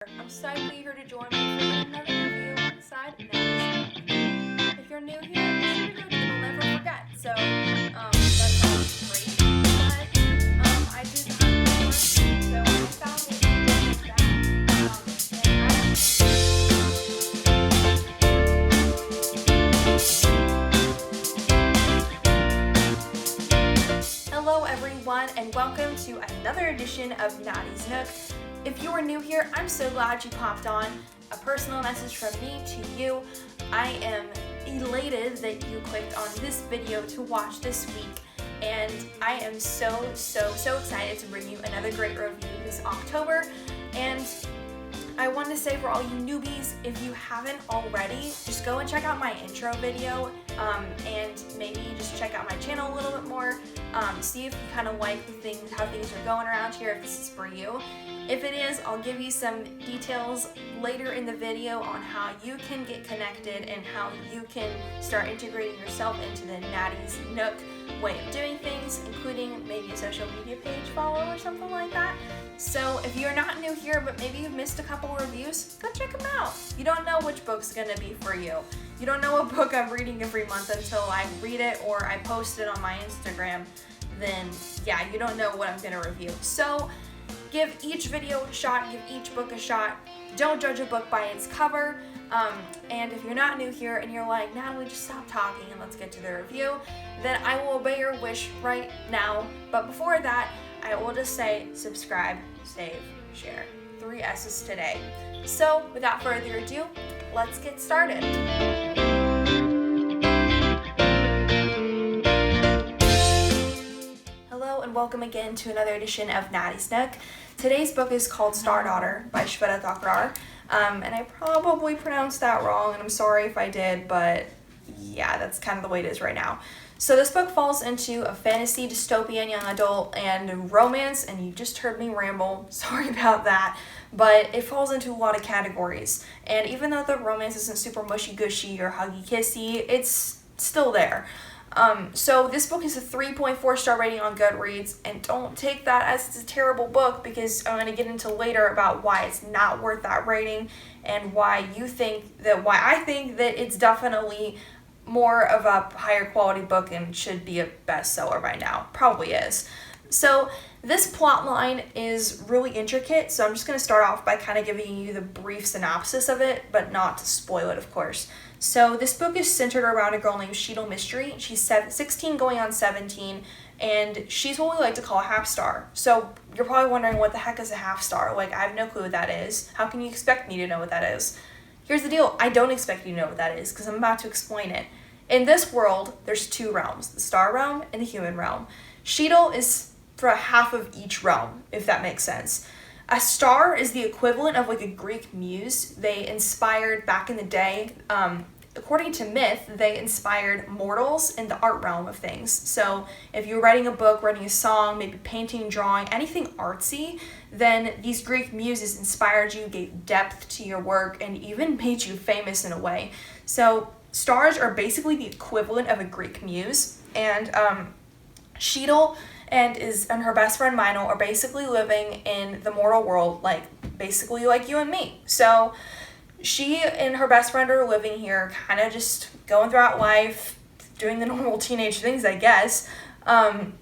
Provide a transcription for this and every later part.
I'm psyched that you're here to join me for yet another review inside Nattie's. If you're new here, be sure to go to You'll Never Forget. So, that sounds great, but I did have more, so I found it like that. Hello everyone, and welcome to another edition of Nattie's Nook. If you are new here, I'm so glad you popped on. A personal message from me to you. I am elated that you clicked on this video to watch this week, and I am so excited to bring you another great review this October. And I want to say for all you newbies, if you haven't already, just go and check out my intro video, and maybe just check out my channel a little bit more, see if you kind of like how things are going around here, if this is for you. If it is, I'll give you some details later in the video on how you can get connected and how you can start integrating yourself into the Nattie's Nook way of doing things, including maybe a social media page follow or something like that. So if you're not new here, but maybe you've missed a couple reviews, go check them out. You don't know which book's gonna be for you. You don't know what book I'm reading every month until I read it or I post it on my Instagram. Then yeah, you don't know what I'm gonna review. So give each video a shot, give each book a shot. Don't judge a book by its cover. And if you're not new here and you're like, Natalie, just stop talking and let's get to the review, then I will obey your wish right now. But before that, I will just say subscribe, save, share. 3 S's today. So without further ado, let's get started. Hello and welcome again to another edition of Nattie's Nook. Today's book is called Star Daughter by Shweta Thakrar. And I probably pronounced that wrong, and I'm sorry if I did, but yeah, that's kind of the way it is right now. So this book falls into a fantasy, dystopian, young adult, and romance, and you just heard me ramble, sorry about that, but it falls into a lot of categories. And even though the romance isn't super mushy-gushy or huggy-kissy, it's still there. So this book is a 3.4 star rating on Goodreads, and don't take that as it's a terrible book, because I'm going to get into later about why it's not worth that rating and why I think that it's definitely more of a higher quality book and should be a bestseller by now. Probably is. So this plot line is really intricate, so I'm just going to start off by kind of giving you the brief synopsis of it, but not to spoil it, of course. So this book is centered around a girl named Sheetal Mystery. She's 16 going on 17, and she's what we like to call a half star. So you're probably wondering, what the heck is a half star? Like, I have no clue what that is. How can you expect me to know what that is? Here's the deal. I don't expect you to know what that is, because I'm about to explain it. In this world, there's 2 realms, the star realm and the human realm. Sheetal is for a half of each realm, if that makes sense. A star is the equivalent of like a Greek muse. They inspired back in the day, according to myth, they inspired mortals in the art realm of things. So if you're writing a book, writing a song, maybe painting, drawing, anything artsy, then these Greek muses inspired you, gave depth to your work, and even made you famous in a way. So stars are basically the equivalent of a Greek muse, and Sheetal and her best friend Mino are basically living in the mortal world, basically like you and me. So she and her best friend are living here, kind of just going throughout life, doing the normal teenage things, I guess. And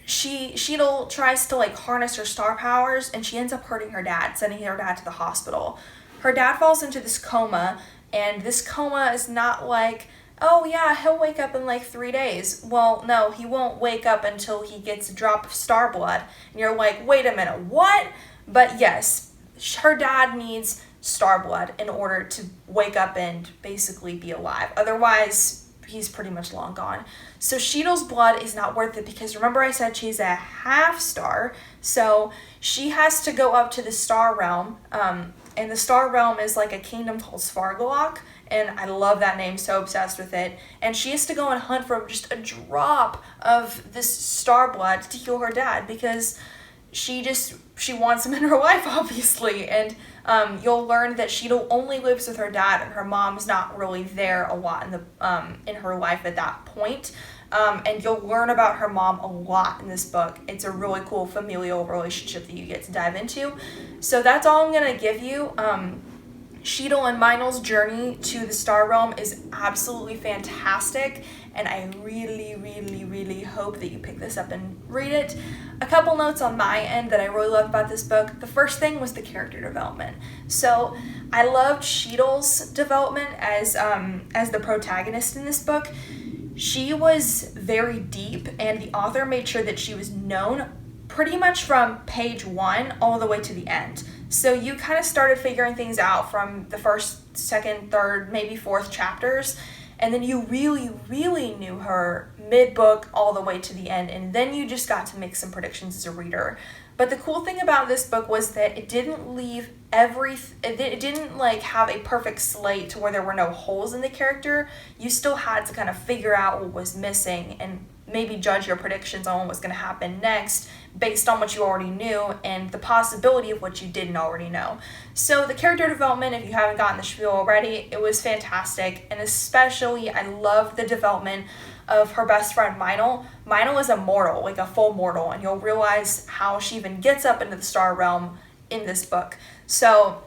Sheetal tries to harness her star powers, and she ends up hurting her dad, sending her dad to the hospital. Her dad falls into this coma, and this coma is not like, oh yeah, he'll wake up in 3 days. Well, no, he won't wake up until he gets a drop of star blood. And you're like, wait a minute, what? But yes, her dad needs star blood in order to wake up and basically be alive. Otherwise, he's pretty much long gone. So Sheetal's blood is not worth it, because remember I said she's a half star. So she has to go up to the star realm. And the star realm is like a kingdom called Svargalok. And I love that name, so obsessed with it. And she has to go and hunt for just a drop of this star blood to heal her dad, because she wants him in her life, obviously. And you'll learn that Sheetal only lives with her dad, and her mom's not really there a lot in her life at that point. And you'll learn about her mom a lot in this book. It's a really cool familial relationship that you get to dive into. So that's all I'm going to give you. Sheetal and Meinel's journey to the Star Realm is absolutely fantastic, and I really, really, really hope that you pick this up and read it. A couple notes on my end that I really loved about this book. The first thing was the character development. So I loved Sheetal's development as the protagonist in this book. She was very deep, and the author made sure that she was known pretty much from page 1 all the way to the end. So you kind of started figuring things out from the first, second, third, maybe fourth chapters, and then you really, really knew her mid-book all the way to the end, and then you just got to make some predictions as a reader. But the cool thing about this book was that it didn't leave it didn't like have a perfect slate to where there were no holes in the character. You still had to kind of figure out what was missing and maybe judge your predictions on what was going to happen next based on what you already knew and the possibility of what you didn't already know. So the character development, if you haven't gotten the spiel already, it was fantastic, and especially I love the development of her best friend Meinel. Meinel is a mortal, like a full mortal, and you'll realize how she even gets up into the Star Realm in this book. So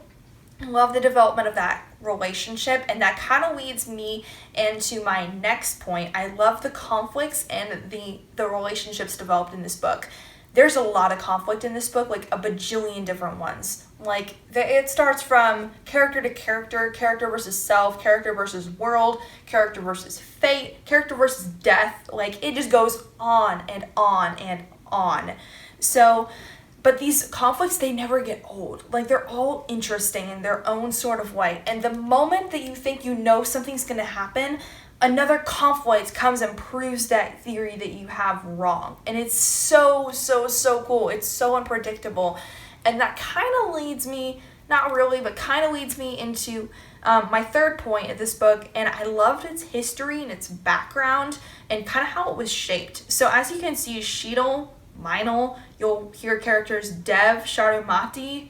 I love the development of that relationship, and that kind of leads me into my next point. I love the conflicts and the relationships developed in this book. There's a lot of conflict in this book, like a bajillion different ones. Like, it starts from character to character, character versus self, character versus world, character versus fate, character versus death. Like, it just goes on and on and on. So, but these conflicts, they never get old. Like, they're all interesting in their own sort of way. And the moment that you think you know something's going to happen, another conflict comes and proves that theory that you have wrong. And it's so, so, so cool. It's so unpredictable. And that kind of leads me, not really, but kind of leads me into my third point of this book. And I loved its history and its background and kind of how it was shaped. So as you can see, Sheetal, Meinel, you'll hear characters Dev, Shahrumati.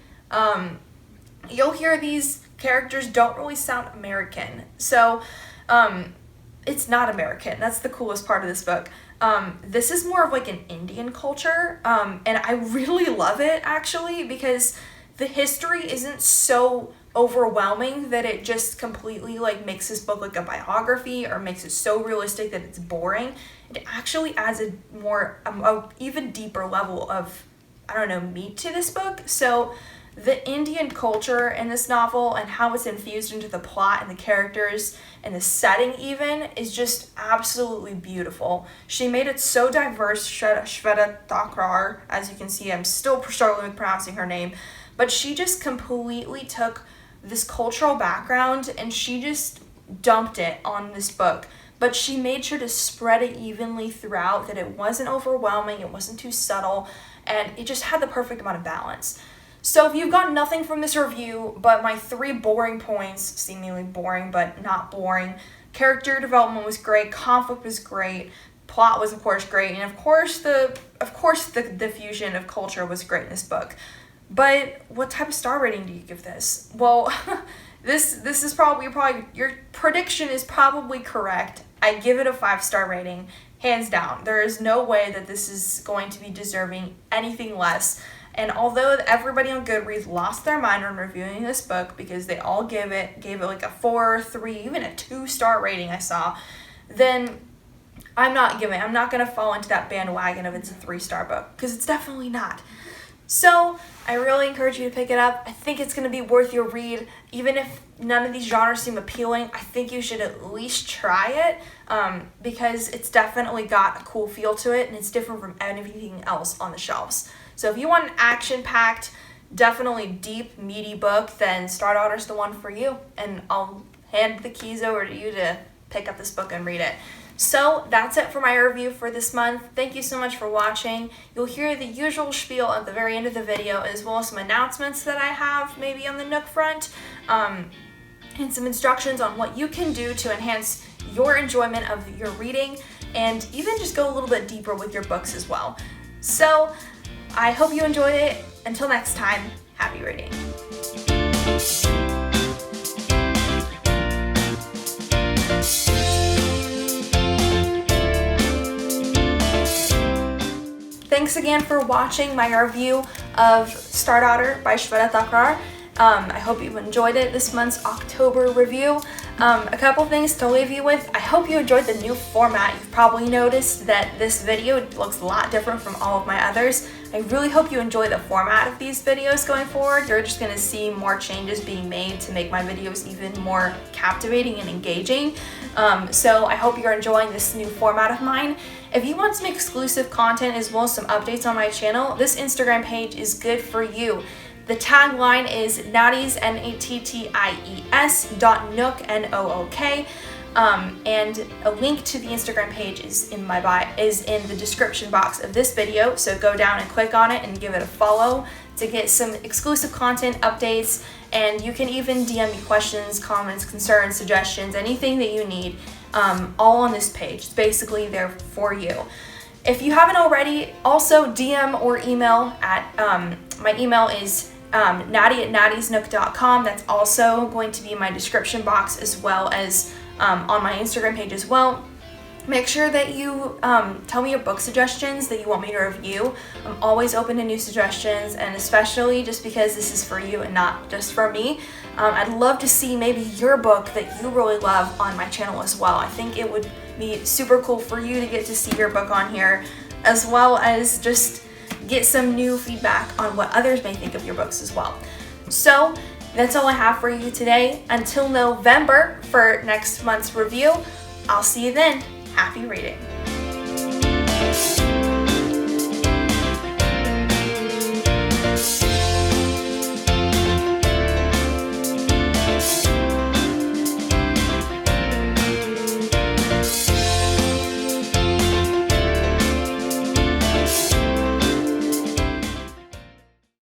You'll hear these characters don't really sound American. So it's not American. That's the coolest part of this book. This is more of like an Indian culture, and I really love it actually because the history isn't so overwhelming that it just completely like makes this book like a biography or makes it so realistic that it's boring. It actually adds a even deeper level of, I don't know, meat to this book. So the Indian culture in this novel and how it's infused into the plot and the characters and the setting even is just absolutely beautiful. She made it so diverse. Shweta Thakrar, as you can see, I'm still struggling with pronouncing her name, but she just completely took this cultural background and she just dumped it on this book. But she made sure to spread it evenly throughout, that it wasn't overwhelming, it wasn't too subtle, and it just had the perfect amount of balance. So if you've got nothing from this review but my 3 boring points, seemingly boring but not boring, character development was great, conflict was great, plot was of course great, and of course the diffusion of culture was great in this book. But what type of star rating do you give this? Well, this is probably your prediction is probably correct. I give it a 5-star rating, hands down. There is no way that this is going to be deserving anything less. And although everybody on Goodreads lost their mind on reviewing this book because they all gave it like a 4, 3, even a 2-star rating I saw, then I'm not going to fall into that bandwagon of it's a 3-star book, because it's definitely not. So I really encourage you to pick it up. I think it's going to be worth your read. Even if none of these genres seem appealing, I think you should at least try it, because it's definitely got a cool feel to it and it's different from anything else on the shelves. So if you want an action-packed, definitely deep, meaty book, then Star Daughter's the one for you. And I'll hand the keys over to you to pick up this book and read it. So that's it for my review for this month. Thank you so much for watching. You'll hear the usual spiel at the very end of the video, as well as some announcements that I have maybe on the Nook front, and some instructions on what you can do to enhance your enjoyment of your reading, and even just go a little bit deeper with your books as well. So I hope you enjoyed it. Until next time, happy reading. thanks again for watching my review of Star Daughter by Shweta Thakrar. I hope you enjoyed it, this month's October review. A couple things to leave you with. I hope you enjoyed the new format. You've probably noticed that this video looks a lot different from all of my others. I really hope you enjoy the format of these videos going forward. You're just going to see more changes being made to make my videos even more captivating and engaging. So I hope you're enjoying this new format of mine. If you want some exclusive content as well as some updates on my channel, this Instagram page is good for you. The tagline is Nattie's, NATTIES.nook, N-O-O-K. And a link to the Instagram page is in my bio, is in the description box of this video, so go down and click on it and give it a follow to get some exclusive content updates, and you can even DM me questions, comments, concerns, suggestions, anything that you need, all on this page. It's basically there for you. If you haven't already, also DM or email at, my email is Nattie@nattiesnook.com. That's also going to be in my description box as well as on my Instagram page as well. Make sure that you tell me your book suggestions that you want me to review. I'm always open to new suggestions, and especially just because this is for you and not just for me. I'd love to see maybe your book that you really love on my channel as well. I think it would be super cool for you to get to see your book on here, as well as just get some new feedback on what others may think of your books as well. So that's all I have for you today. Until November for next month's review, I'll see you then. Happy reading.